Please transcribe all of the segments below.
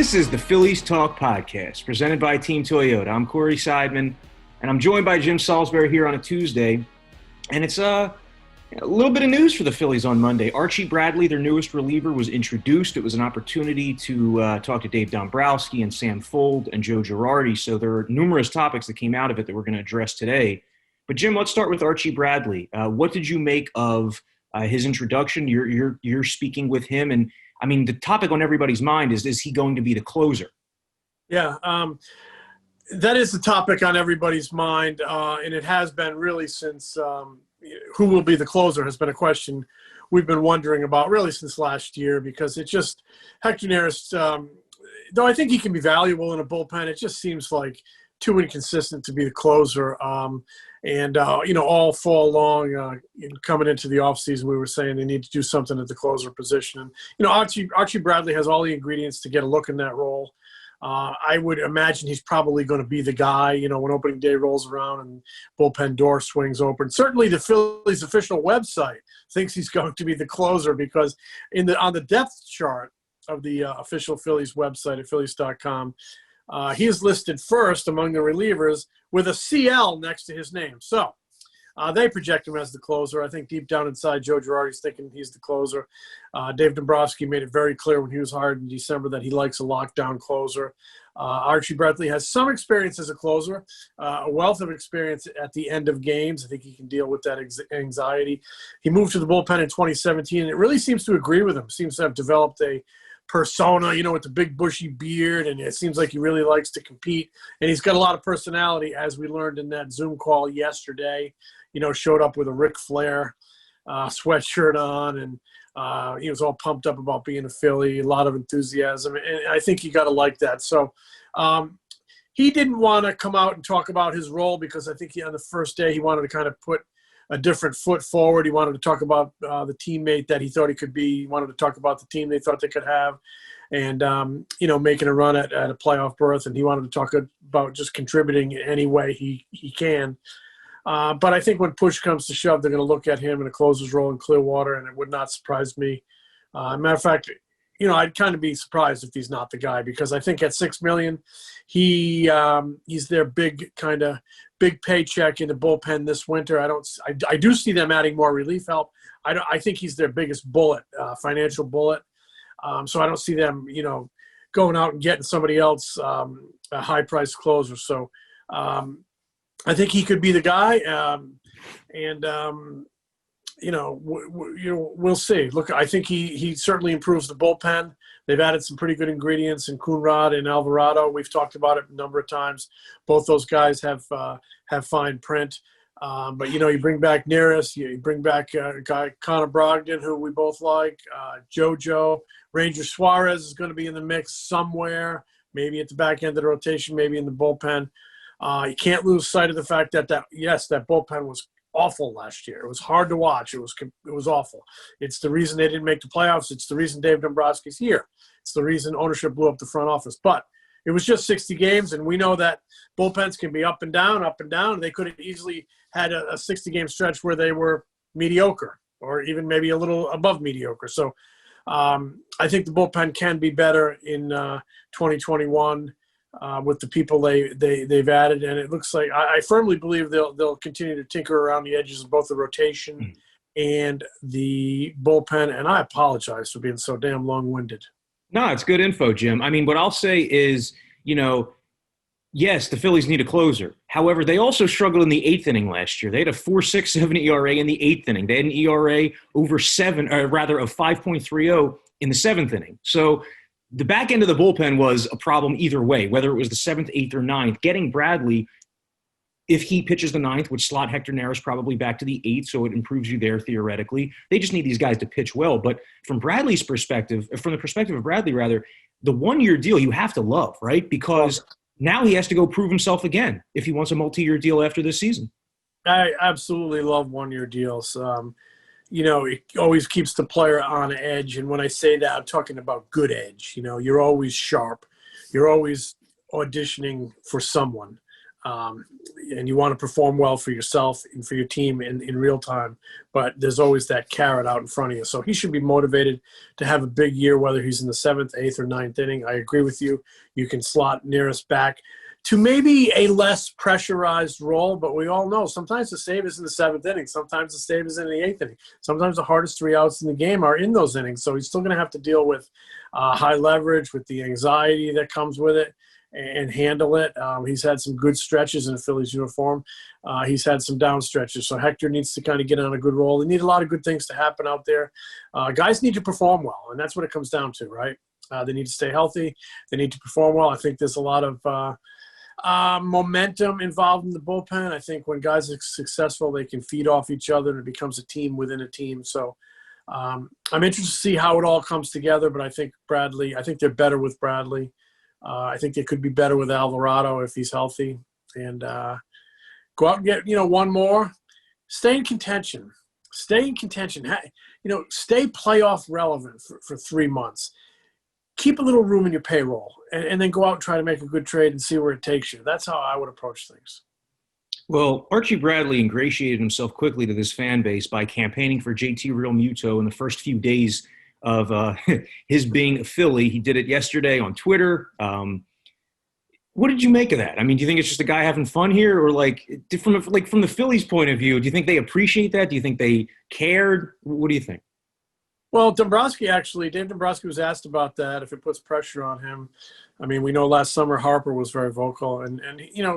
This is the Phillies Talk Podcast, presented by Team Toyota. I'm Corey Seidman, and I'm joined by Jim Salisbury here on a Tuesday. And it's a little bit of news for the Phillies on Monday. Archie Bradly, their newest reliever, was introduced. It was an opportunity to talk to Dave Dombrowski and Sam Fuld and Joe Girardi. So there are numerous topics that came out of it that we're going to address today. But Jim, let's start with Archie Bradly. What did you make of his introduction? You're speaking with him, and I mean, the topic on everybody's mind is he going to be the closer? Yeah, that is the topic on everybody's mind, and it has been really since who will be the closer has been a question we've been wondering about really since last year, because it just – Hector Neris, though I think he can be valuable in a bullpen, it just seems like too inconsistent to be the closer. All fall long, coming into the offseason, we were saying they need to do something at the closer position. And, Archie Bradly has all the ingredients to get a look in that role. I would imagine he's probably going to be the guy, when opening day rolls around and bullpen door swings open. Certainly the Phillies official website thinks he's going to be the closer, because on the depth chart of the official Phillies website at Phillies.com, he is listed first among the relievers with a CL next to his name. So they project him as the closer. I think deep down inside, Joe Girardi's thinking he's the closer. Dave Dombrowski made it very clear when he was hired in December that he likes a lockdown closer. Archie Bradly has some experience as a closer, a wealth of experience at the end of games. I think he can deal with that anxiety. He moved to the bullpen in 2017, and it really seems to agree with him. Seems to have developed a persona, with the big bushy beard, and it seems like he really likes to compete. And he's got a lot of personality, as we learned in that Zoom call yesterday. Showed up with a Ric Flair sweatshirt on, and he was all pumped up about being a Philly, a lot of enthusiasm, and I think you got to like that. So he didn't want to come out and talk about his role, because I think on the first day he wanted to kind of put a different foot forward. He wanted to talk about the teammate that he thought he could be. He wanted to talk about the team they thought they could have, and, making a run at a playoff berth. And he wanted to talk about just contributing in any way he can. But I think when push comes to shove, they're going to look at him in a closer's role in Clearwater, and it would not surprise me. Matter of fact, I'd kind of be surprised if he's not the guy, because I think at $6 million, he's their big paycheck in the bullpen this winter. I do see them adding more relief help. I think he's their biggest bullet, financial bullet. So I don't see them, going out and getting somebody else a high-priced closer. So I think he could be the guy, we'll see. Look, I think he certainly improves the bullpen. They've added some pretty good ingredients in Coonrod and Alvarado. We've talked about it a number of times. Both those guys have fine print. But, you bring back Neris, you bring back a guy, Connor Brogdon, who we both like, JoJo. Ranger Suarez is going to be in the mix somewhere, maybe at the back end of the rotation, maybe in the bullpen. You can't lose sight of the fact that bullpen was awful last year. It was hard to watch. It was awful. It's the reason they didn't make the playoffs. It's the reason Dave Dombrowski's here. It's the reason ownership blew up the front office. But it was just 60 games, and we know that bullpens can be up and down, up and down. They could have easily had a 60-game stretch where they were mediocre, or even maybe a little above mediocre. So I think the bullpen can be better in 2021. With the people they've added, and it looks like I firmly believe they'll continue to tinker around the edges of both the rotation and the bullpen. And I apologize for being so damn long-winded. No, it's good info, Jim. I mean, what I'll say is, yes, the Phillies need a closer. However, they also struggled in the eighth inning last year. They had a 4.67 ERA in the eighth inning. They had an ERA of 5.30 in the seventh inning. So the back end of the bullpen was a problem either way, whether it was the seventh, eighth, or ninth. Getting Bradly, if he pitches the ninth, would slot Hector Neris probably back to the eighth, so it improves you there theoretically. They just need these guys to pitch well. But from the perspective of Bradly, rather, the one-year deal you have to love, right? Because now he has to go prove himself again if he wants a multi-year deal after this season. I absolutely love one-year deals. It always keeps the player on edge. And when I say that, I'm talking about good edge. You're always sharp. You're always auditioning for someone. and you want to perform well for yourself and for your team in real time. But there's always that carrot out in front of you. So he should be motivated to have a big year, whether he's in the 7th, 8th, or 9th inning. I agree with you. You can slot Nearest back to maybe a less pressurized role, but we all know sometimes the save is in the 7th inning. Sometimes the save is in the 8th inning. Sometimes the hardest 3 outs in the game are in those innings. So he's still going to have to deal with high leverage, with the anxiety that comes with it, and handle it. He's had some good stretches in the Phillies uniform. He's had some down stretches. So Hector needs to kind of get on a good roll. They need a lot of good things to happen out there. Guys need to perform well, and that's what it comes down to, right? They need to stay healthy. They need to perform well. I think there's a lot of momentum involved in the bullpen. I think when guys are successful, they can feed off each other, and it becomes a team within a team. So I'm interested to see how it all comes together, but I think they're better with Bradly. I think they could be better with Alvarado if he's healthy. And go out and get, one more. Stay in contention. Stay playoff relevant for 3 months. Keep a little room in your payroll, and then go out and try to make a good trade and see where it takes you. That's how I would approach things. Well, Archie Bradly ingratiated himself quickly to this fan base by campaigning for JT Realmuto in the first few days of his being a Philly. He did it yesterday on Twitter. What did you make of that? I mean, do you think it's just a guy having fun here, or from the Phillies' point of view, do you think they appreciate that? Do you think they cared? What do you think? Well, Dave Dombrowski was asked about that, if it puts pressure on him. I mean, we know last summer Harper was very vocal, and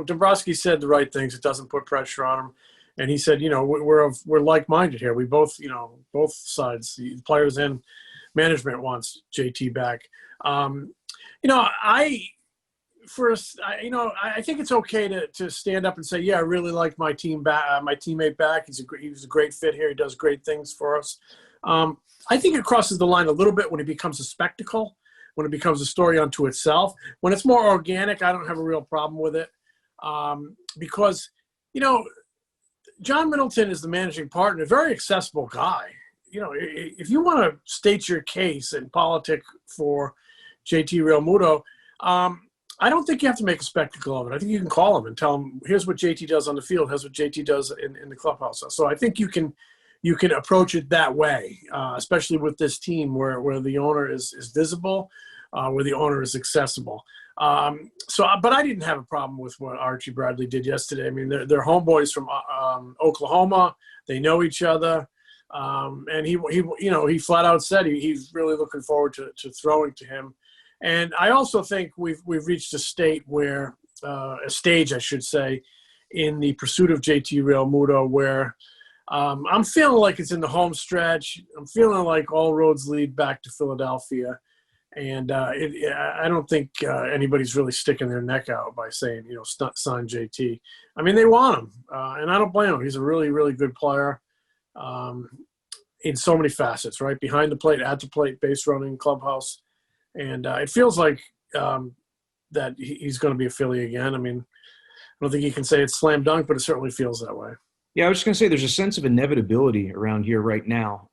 Dombrowski said the right things. It doesn't put pressure on him. And he said, we're like-minded here. We both, both sides, the players and management wants JT back. I think it's okay to stand up and say, yeah, I really like my teammate back. He was a great fit here. He does great things for us. I think it crosses the line a little bit when it becomes a spectacle, when it becomes a story unto itself. When it's more organic, I don't have a real problem with it, because, John Middleton is the managing partner, a very accessible guy. If you want to state your case in politics for JT Realmuto, I don't think you have to make a spectacle of it. I think you can call him and tell him, here's what JT does on the field, here's what JT does in the clubhouse. So I think you can approach it that way, especially with this team where the owner is visible, where the owner is accessible. But I didn't have a problem with what Archie Bradly did yesterday. I mean, they're homeboys from Oklahoma. They know each other, and he flat out said he's really looking forward to throwing to him. And I also think we've reached a stage, I should say, in the pursuit of JT Realmuto, where I'm feeling like it's in the home stretch. I'm feeling like all roads lead back to Philadelphia. And I don't think anybody's really sticking their neck out by saying, sign JT. I mean, they want him, and I don't blame him. He's a really, really good player in so many facets, right? Behind the plate, at the plate, base running, clubhouse. And it feels like that he's going to be a Philly again. I mean, I don't think you can say it's slam dunk, but it certainly feels that way. Yeah, I was just going to say there's a sense of inevitability around here right now.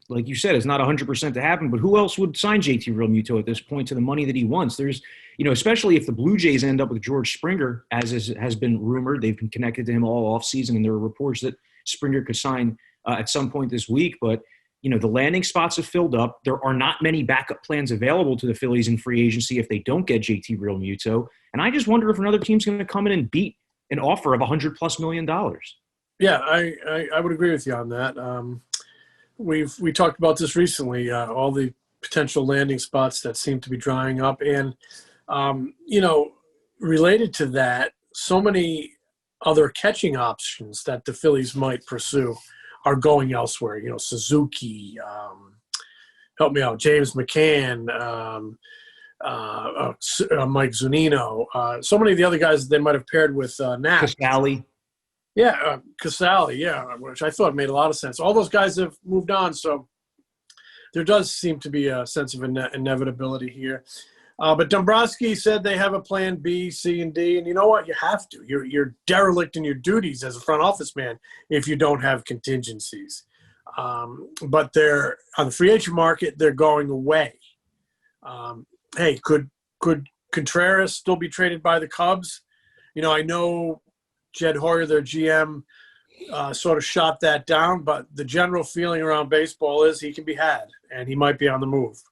Like you said, it's not 100% to happen, but who else would sign JT Realmuto at this point to the money that he wants? There's, especially if the Blue Jays end up with George Springer, as has been rumored. They've been connected to him all offseason, and there are reports that Springer could sign at some point this week. But, the landing spots have filled up. There are not many backup plans available to the Phillies in free agency if they don't get JT Realmuto. And I just wonder if another team's going to come in and beat an offer of $100+ million. Yeah, I would agree with you on that. We talked about this recently, all the potential landing spots that seem to be drying up. And, related to that, so many other catching options that the Phillies might pursue are going elsewhere. Suzuki, help me out, James McCann, Mike Zunino. So many of the other guys they might have paired with Nash. Casale. Yeah, Casale, which I thought made a lot of sense. All those guys have moved on, so there does seem to be a sense of inevitability here. But Dombrowski said they have a plan B, C, and D, and you know what? You have to. You're derelict in your duties as a front office man if you don't have contingencies. But they're on the free agent market. They're going away. Hey, could Contreras still be traded by the Cubs? I know Jed Hoyer, their GM, sort of shot that down, but the general feeling around baseball is he can be had, and he might be on the move.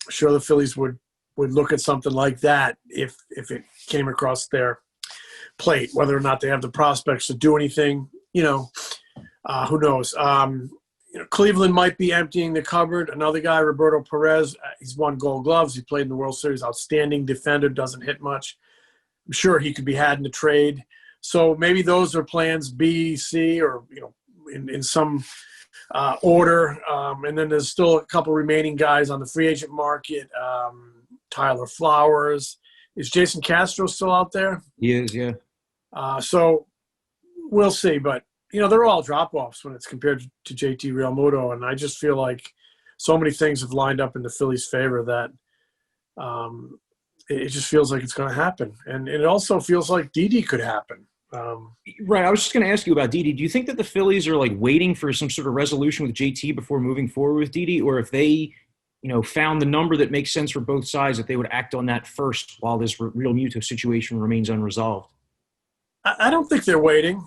Sure, the Phillies would look at something like that if it came across their plate. Whether or not they have the prospects to do anything, who knows? Cleveland might be emptying the cupboard. Another guy, Roberto Perez, he's won Gold Gloves. He played in the World Series. Outstanding defender, doesn't hit much. I'm sure he could be had in a trade. So maybe those are plans B, C, or in some order. And then there's still a couple remaining guys on the free agent market. Tyler Flowers. Is Jason Castro still out there? He is, yeah. So we'll see. But, they're all drop-offs when it's compared to JT Realmuto. And I just feel like so many things have lined up in the Phillies' favor that it just feels like it's going to happen. And it also feels like Didi could happen. Right. I was just going to ask you about Didi. Do you think that the Phillies are waiting for some sort of resolution with JT before moving forward with Didi? Or if they, found the number that makes sense for both sides, that they would act on that first while this Realmuto situation remains unresolved? I don't think they're waiting.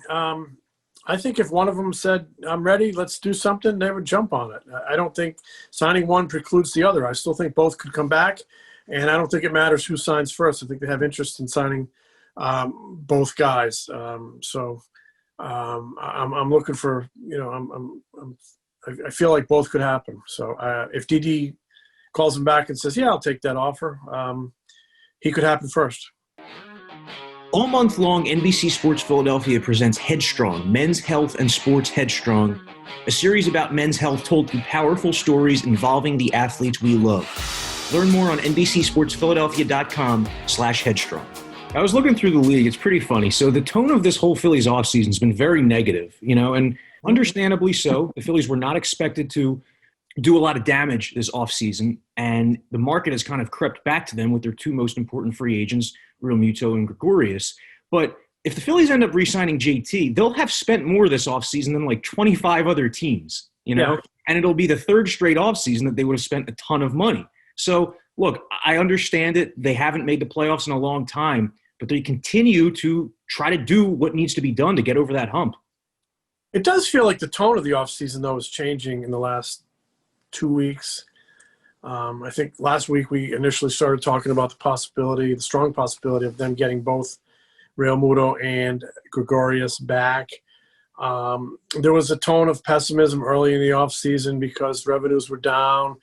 I think if one of them said, I'm ready, let's do something, they would jump on it. I don't think signing one precludes the other. I still think both could come back, and I don't think it matters who signs first. I think they have interest in signing both guys. I'm looking for, I feel like both could happen. So if Didi calls him back and says, yeah, I'll take that offer, he could happen first. All month long, NBC Sports Philadelphia presents Headstrong, Men's Health and Sports Headstrong, a series about men's health told through powerful stories involving the athletes we love. Learn more on NBCSportsPhiladelphia.com/Headstrong. I was looking through the league. It's pretty funny. So the tone of this whole Phillies offseason has been very negative, and understandably so. The Phillies were not expected to do a lot of damage this offseason, and the market has kind of crept back to them with their two most important free agents, Realmuto and Gregorius. But if the Phillies end up re-signing JT, they'll have spent more this offseason than 25 other teams, Yeah. And it'll be the third straight offseason that they would have spent a ton of money. So, look, I understand it. They haven't made the playoffs in a long time, but they continue to try to do what needs to be done to get over that hump. It does feel like the tone of the offseason, though, is changing in the last 2 weeks. I think last week we initially started talking about the strong possibility of them getting both Realmuto and Gregorius back. There was a tone of pessimism early in the offseason because revenues were down,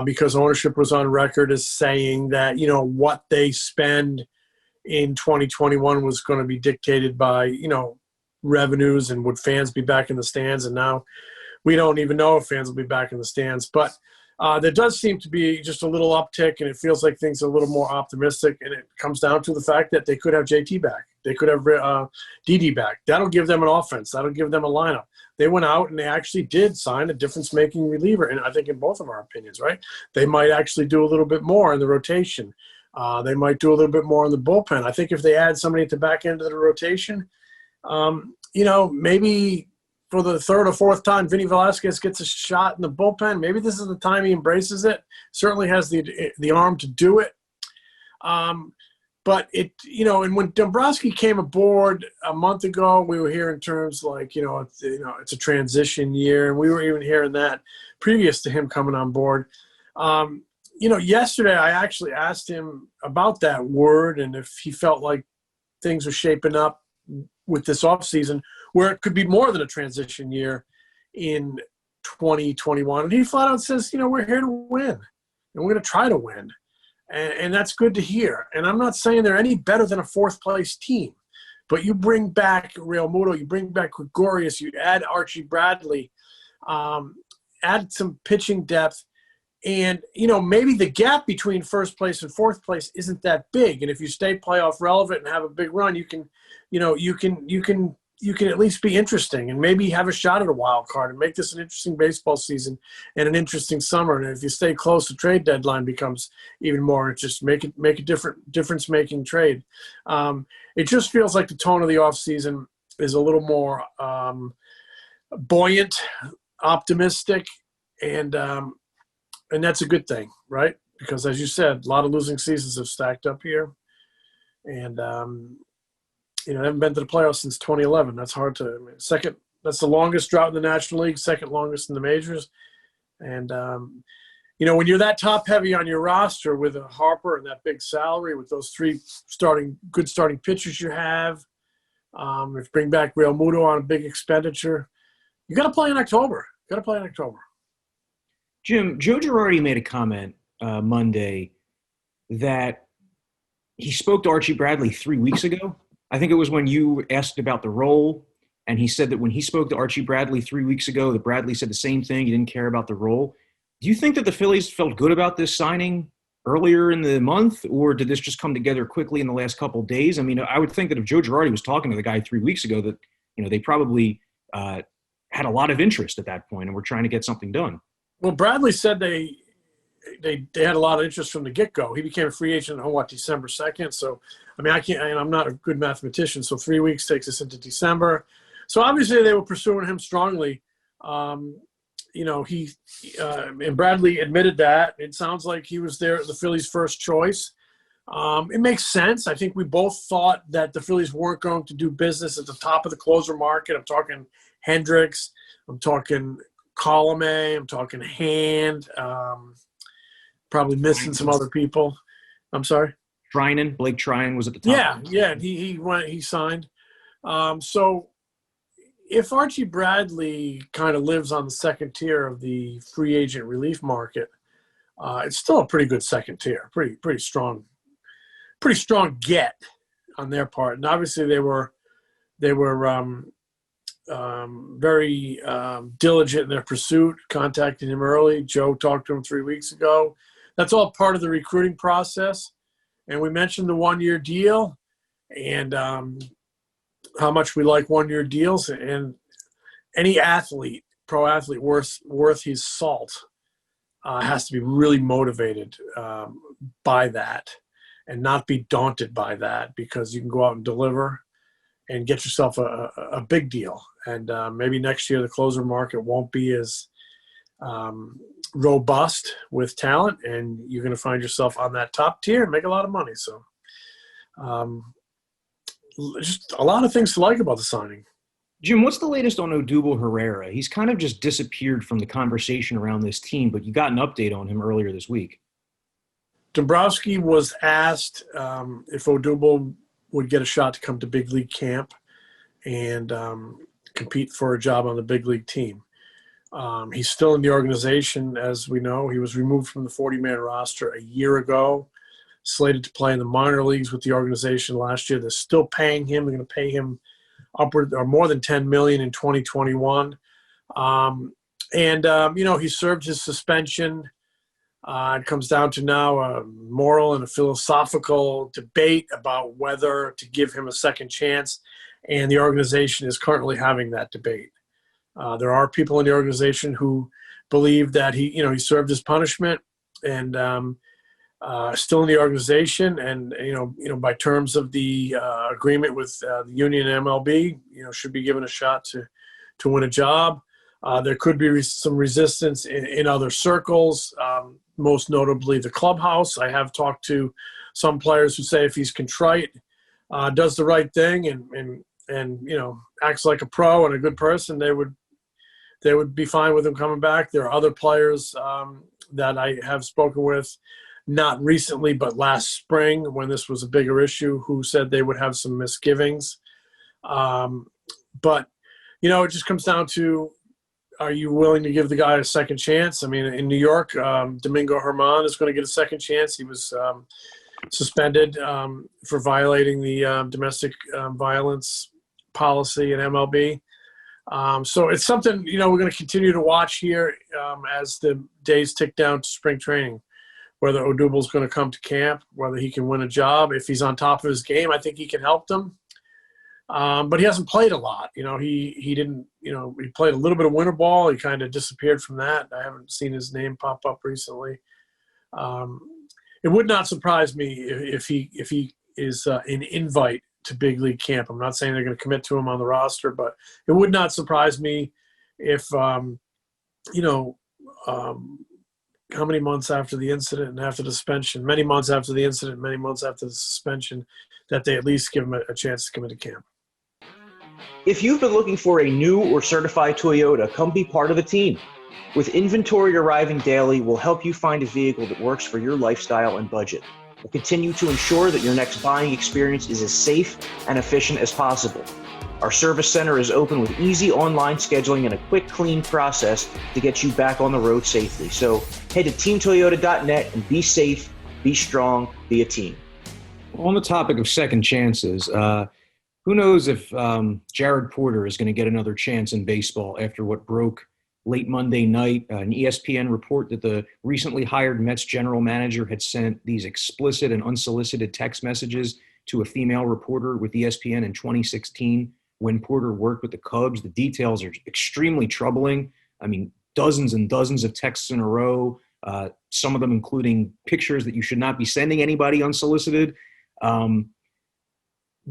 because ownership was on record as saying that, what they spend in 2021 was going to be dictated by, revenues and would fans be back in the stands. And now we don't even know if fans will be back in the stands. But there does seem to be just a little uptick, and it feels like things are a little more optimistic. And it comes down to the fact that they could have JT back. They could have Didi back. That'll give them an offense. That'll give them a lineup. They went out and they actually did sign a difference-making reliever, and I think in both of our opinions, right? They might actually do a little bit more in the rotation. They might do a little bit more in the bullpen. I think if they add somebody at the back end of the rotation, maybe – for the third or fourth time, Vinny Velasquez gets a shot in the bullpen. Maybe this is the time he embraces it. Certainly has the arm to do it. But and when Dombrowski came aboard a month ago, we were hearing terms like, it's a transition year, and we were even hearing that previous to him coming on board. Yesterday I actually asked him about that word and if he felt like things were shaping up with this offseason where it could be more than a transition year in 2021. And he flat out says, we're here to win, and we're going to try to win. And that's good to hear. And I'm not saying they're any better than a fourth-place team, but you bring back Realmuto, you bring back Gregorius, you add Archie Bradly, add some pitching depth, and, maybe the gap between first place and fourth place isn't that big. And if you stay playoff relevant and have a big run, you can at least be interesting and maybe have a shot at a wild card and make this an interesting baseball season and an interesting summer. And if you stay close, the trade deadline becomes even more interesting. Make a difference-making trade. It just feels like the tone of the offseason is a little more buoyant, optimistic, and that's a good thing, right? Because as you said, a lot of losing seasons have stacked up here. And they haven't been to the playoffs since 2011. That's hard to second. That's the longest drought in the National League, second longest in the majors. And when you're that top heavy on your roster with a Harper and that big salary, with those three good starting pitchers you have, if you bring back Realmuto on a big expenditure, you got to play in October. Jim, Joe Girardi made a comment Monday that he spoke to Archie Bradly 3 weeks ago. I think it was when you asked about the role, and he said that when he spoke to Archie Bradly 3 weeks ago, that Bradley said the same thing. He didn't care about the role. Do you think that the Phillies felt good about this signing earlier in the month, or did this just come together quickly in the last couple of days? I mean, I would think that if Joe Girardi was talking to the guy 3 weeks ago, that they probably had a lot of interest at that point and were trying to get something done. Well, Bradley said they had a lot of interest from the get-go. He became a free agent on December 2nd. So, I mean, I'm not a good mathematician, so 3 weeks takes us into December. So obviously they were pursuing him strongly. And Bradley admitted that. It sounds like he was the Phillies' first choice. It makes sense. I think we both thought that the Phillies weren't going to do business at the top of the closer market. I'm talking Hendricks. I'm talking Colomé. I'm talking Hand. Probably missing some other people. I'm sorry? Blake Trinan was at the top. Yeah. He signed. So if Archie Bradley kind of lives on the second tier of the free agent relief market, it's still a pretty good second tier, pretty strong get on their part. And obviously they were very diligent in their pursuit, contacting him early. Joe talked to him 3 weeks ago. That's all part of the recruiting process. And we mentioned the 1-year deal and how much we like 1-year deals. And any pro athlete worth his salt has to be really motivated by that and not be daunted by that, because you can go out and deliver and get yourself a big deal. And maybe next year the closer market won't be as robust with talent, and you're going to find yourself on that top tier and make a lot of money. So just a lot of things to like about the signing. Jim, what's the latest on Odubel Herrera? He's kind of just disappeared from the conversation around this team, but you got an update on him earlier this week. Dombrowski was asked if Odubel would get a shot to come to big league camp and compete for a job on the big league team. He's still in the organization, as we know. He was removed from the 40-man roster a year ago, slated to play in the minor leagues with the organization last year. They're still paying him. They're going to pay him upward or more than $10 million in 2021. He served his suspension. It comes down to now a moral and a philosophical debate about whether to give him a second chance, and the organization is currently having that debate. There are people in the organization who believe that he served his punishment and still in the organization, and by terms of the agreement with the union and MLB, should be given a shot to win a job. There could be some resistance in other circles, most notably the clubhouse. I have talked to some players who say if he's contrite, does the right thing, and acts like a pro and a good person, they would be fine with him coming back. There are other players that I have spoken with, not recently, but last spring when this was a bigger issue, who said they would have some misgivings. But it just comes down to, are you willing to give the guy a second chance? I mean, in New York, Domingo Germán is going to get a second chance. He was suspended for violating the domestic violence policy in MLB. So it's something, we're going to continue to watch here as the days tick down to spring training, whether Odubel's going to come to camp, whether he can win a job. If he's on top of his game, I think he can help them. But he hasn't played a lot. He didn't, he played a little bit of winter ball. He kind of disappeared from that. I haven't seen his name pop up recently. It would not surprise me if he is an invite to big league camp. I'm not saying they're going to commit to him on the roster, but it would not surprise me if, how many months after the incident and after the suspension, many months after the incident, many months after the suspension, that they at least give him a chance to come into camp. If you've been looking for a new or certified Toyota, come be part of the team. With inventory arriving daily, we'll help you find a vehicle that works for your lifestyle and budget. We'll continue to ensure that your next buying experience is as safe and efficient as possible. Our service center is open with easy online scheduling and a quick, clean process to get you back on the road safely. So head to teamtoyota.net and be safe, be strong, be a team. On the topic of second chances, who knows if Jared Porter is going to get another chance in baseball after what broke late Monday night, an ESPN report that the recently hired Mets general manager had sent these explicit and unsolicited text messages to a female reporter with ESPN in 2016 when Porter worked with the Cubs. The details are extremely troubling. I mean, dozens and dozens of texts in a row, some of them including pictures that you should not be sending anybody unsolicited.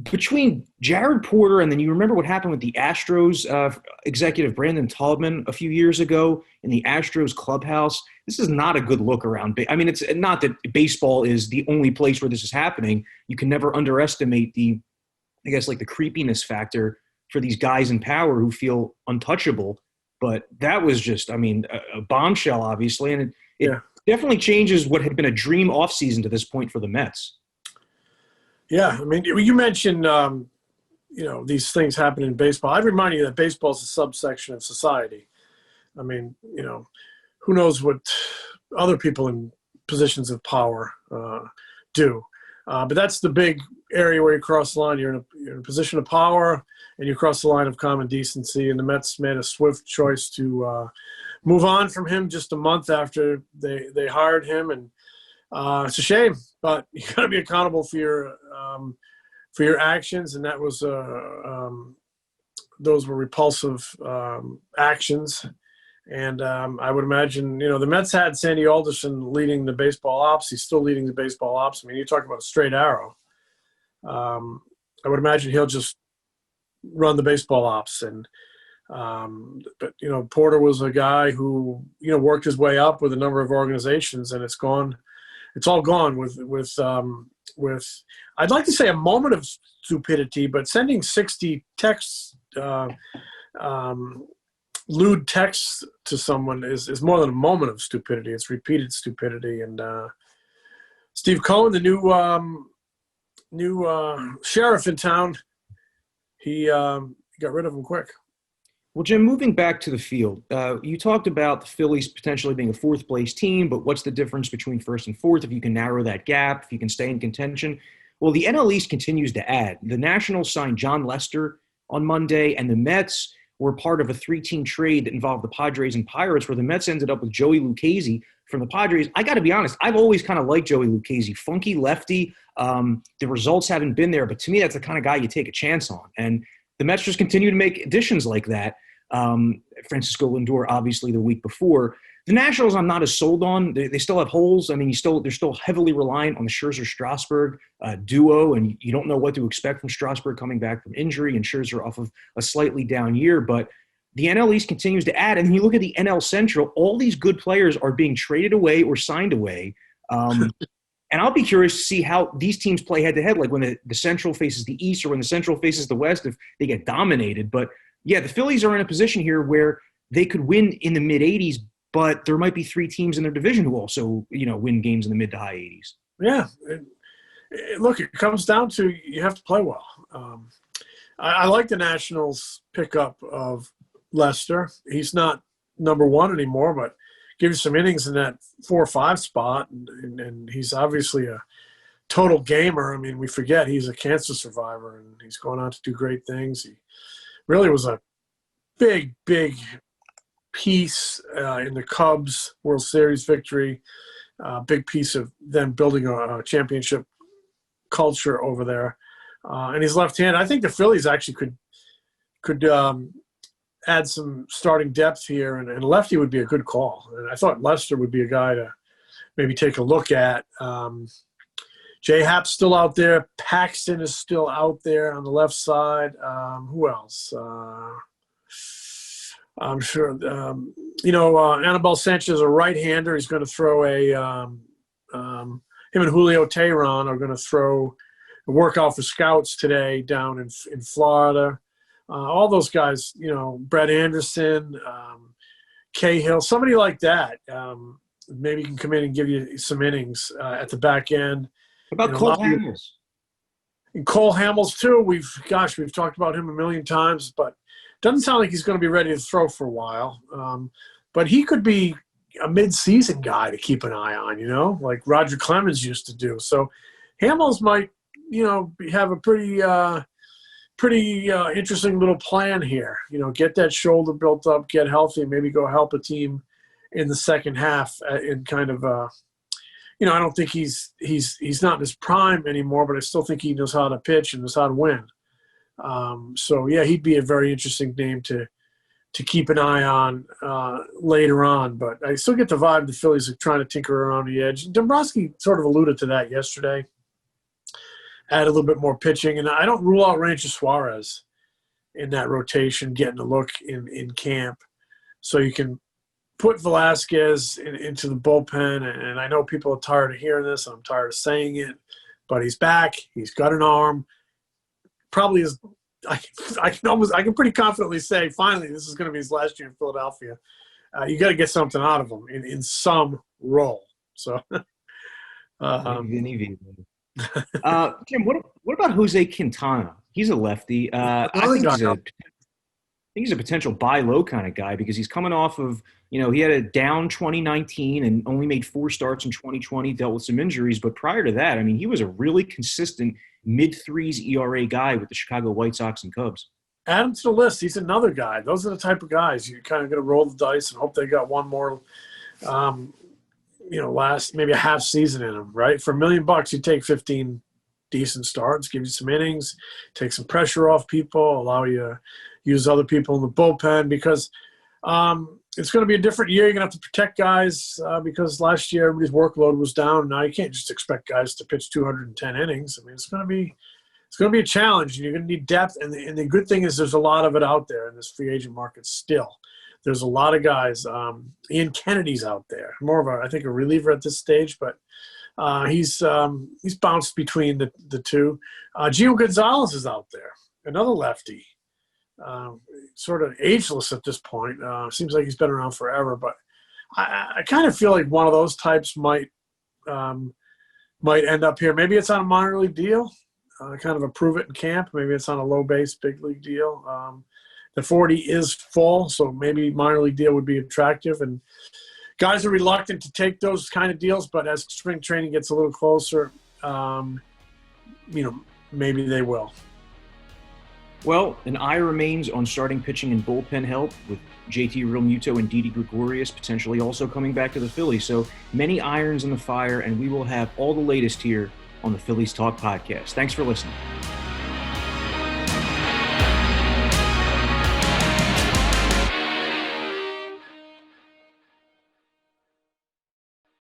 Between Jared Porter and then you remember what happened with the Astros executive Brandon Taubman a few years ago in the Astros clubhouse, this is not a good look around. I mean, it's not that baseball is the only place where this is happening. You can never underestimate the creepiness factor for these guys in power who feel untouchable. But that was just, I mean, a bombshell, obviously, and it definitely changes what had been a dream offseason to this point for the Mets. Yeah, I mean, you mentioned, these things happen in baseball. I'd remind you that baseball is a subsection of society. I mean, who knows what other people in positions of power do. But that's the big area where you cross the line. You're in a position of power, and you cross the line of common decency. And the Mets made a swift choice to move on from him just a month after they hired him. And it's a shame, but you got to be accountable for your actions, and that was those were repulsive actions. And I would imagine, the Mets had Sandy Alderson leading the baseball ops. He's still leading the baseball ops. I mean, you talk about a straight arrow. I would imagine he'll just run the baseball ops. And but Porter was a guy who worked his way up with a number of organizations, and it's all gone with I'd like to say a moment of stupidity, but sending 60 texts, lewd texts to someone is more than a moment of stupidity. It's repeated stupidity. And Steve Cohen, the new sheriff in town, he got rid of him quick. Well, Jim, moving back to the field, you talked about the Phillies potentially being a fourth-place team, but what's the difference between first and fourth if you can narrow that gap, if you can stay in contention? Well, the NL East continues to add. The Nationals signed John Lester on Monday, and the Mets were part of a three-team trade that involved the Padres and Pirates, where the Mets ended up with Joey Lucchesi from the Padres. I got to be honest, I've always kind of liked Joey Lucchesi. Funky lefty. The results haven't been there, but to me, that's the kind of guy you take a chance on. And the Mets just continue to make additions like that. Francisco Lindor, obviously, the week before. The Nationals, I'm not as sold on. They still have holes. I mean, they're still heavily reliant on the Scherzer-Strasburg duo, and you don't know what to expect from Strasburg coming back from injury, and Scherzer off of a slightly down year. But the NL East continues to add, and you look at the NL Central, all these good players are being traded away or signed away. And I'll be curious to see how these teams play head-to-head, like when the Central faces the East or when the Central faces the West, if they get dominated. But yeah, the Phillies are in a position here where they could win in the mid-80s, but there might be three teams in their division who also, win games in the mid to high 80s. Yeah. Look, it comes down to you have to play well. I like the Nationals' pickup of Lester. He's not number one anymore, but give you some innings in that 4 or 5 spot, and he's obviously a total gamer. I mean, we forget he's a cancer survivor, and he's going on to do great things. He really was a big piece in the Cubs World Series victory, big piece of them building a championship culture over there. And he's left-handed. I think the Phillies actually could add some starting depth here, and lefty would be a good call. And I thought Lester would be a guy to maybe take a look at. J-Hap's still out there. Paxton is still out there on the left side. Who else? I'm sure. Anibal Sanchez, a right-hander, he's going to throw him and Julio Teheran are going to throw a workout for scouts today down in Florida. All those guys, Brett Anderson, Cahill, somebody like that, maybe can come in and give you some innings at the back end. What about Cole Hamels? And Cole Hamels too. We've talked about him a million times, but doesn't sound like he's going to be ready to throw for a while. But he could be a mid-season guy to keep an eye on, like Roger Clemens used to do. So Hamels might, have a pretty interesting little plan here. Get that shoulder built up, get healthy, and maybe go help a team in the second half in kind of I don't think he's not in his prime anymore, but I still think he knows how to pitch and knows how to win. So yeah, he'd be a very interesting name to keep an eye on later on. But I still get the vibe the Phillies are trying to tinker around the edge. Dombrowski sort of alluded to that yesterday. Add a little bit more pitching, and I don't rule out Ranger Suarez in that rotation, getting a look in camp. So you can put Velasquez into the bullpen, and I know people are tired of hearing this. I'm tired of saying it, but he's back. He's got an arm. Probably is. I can pretty confidently say, finally, this is going to be his last year in Philadelphia. You got to get something out of him in some role. So, Jim, what about Jose Quintana? He's a lefty. I think he's a potential buy low kind of guy because he's coming off of, he had a down 2019 and only made 4 starts in 2020, dealt with some injuries. But prior to that, he was a really consistent mid-threes ERA guy with the Chicago White Sox and Cubs. Add him to the list. He's another guy. Those are the type of guys you kind of got to roll the dice and hope they got one more, last maybe a half season in them, right? For $1 million, you take 15 decent starts, give you some innings, take some pressure off people, allow you to use other people in the bullpen because it's going to be a different year. You're going to have to protect guys because last year everybody's workload was down. Now you can't just expect guys to pitch 210 innings. it's going to be a challenge. You're going to need depth, and the good thing is there's a lot of it out there in this free agent market still. There's a lot of guys. Ian Kennedy's out there, more of a reliever at this stage, but he's bounced between the two. Gio Gonzalez is out there, another lefty. Sort of ageless at this point. Seems like he's been around forever, but I kind of feel like one of those types might end up here. Maybe it's on a minor league deal, kind of a prove it in camp. Maybe it's on a low base big league deal. The 40 is full, so maybe minor league deal would be attractive. And guys are reluctant to take those kind of deals, but as spring training gets a little closer, maybe they will. Well, an eye remains on starting pitching and bullpen help with JT Realmuto and Didi Gregorius potentially also coming back to the Phillies. So many irons in the fire, and we will have all the latest here on the Phillies Talk podcast. Thanks for listening.